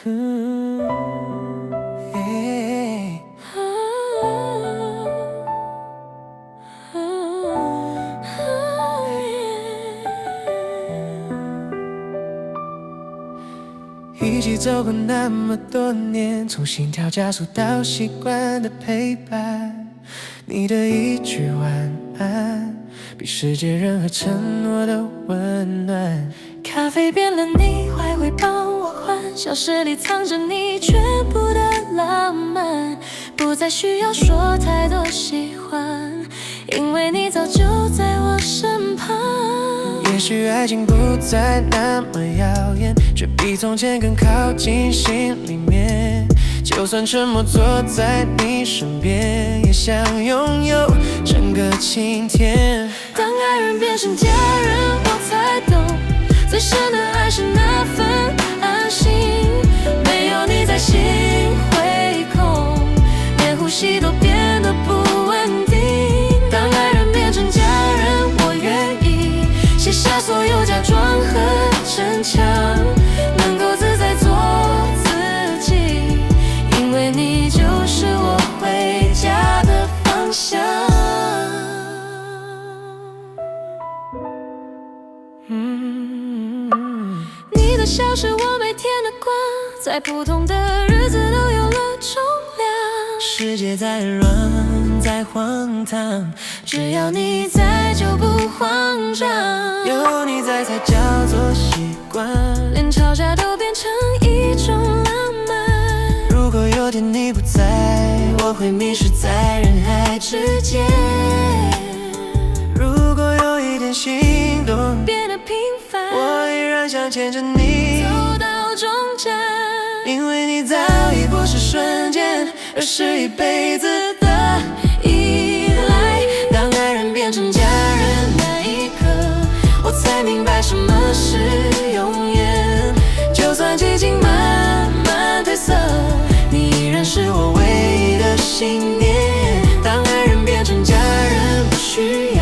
一起走过那么多年，从心跳加速到习惯的陪伴，你的一句晚安，比世界任何承诺都温暖。咖啡变了你，还会帮我换，小事里藏着你全部的浪漫，不再需要说太多喜欢，因为你早就在我身旁。也许爱情不再那么耀眼，却比从前更靠近心里面。就算沉默坐在你身边，也想拥有整个晴天。当爱人变成家人，我才懂，最深的爱是那份安心。没有你在，心会空，连呼吸都变得不稳定。当爱人变成家人，我愿意卸下所有假装和逞强，能够自在做自己，因为你就是我回家的方向。你的笑是我每天的光，在不同的日子都有了重量。世界再乱再荒唐，只要你在就不慌张，有你在才叫做习惯，连吵架都变成一种浪漫。如果有天你不在，我会迷失在人海之间。如果有一天心动变得平凡，我依然想牵着你走到终站，因为你早已不是瞬间，而是一辈子的依赖。当爱人变成家人那一刻，我才明白什么是永远。就算激情慢慢褪色，你依然是我唯一的信念。当爱人变成家人，不需要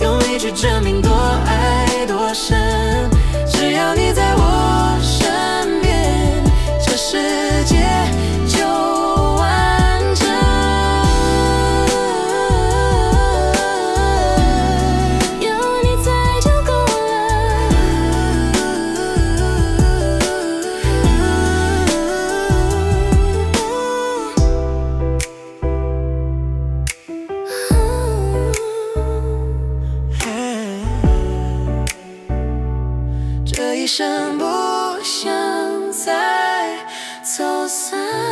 用力去证明多爱多深，只要你在我身边，这世界就完整。有你在就够这一生不想再走散。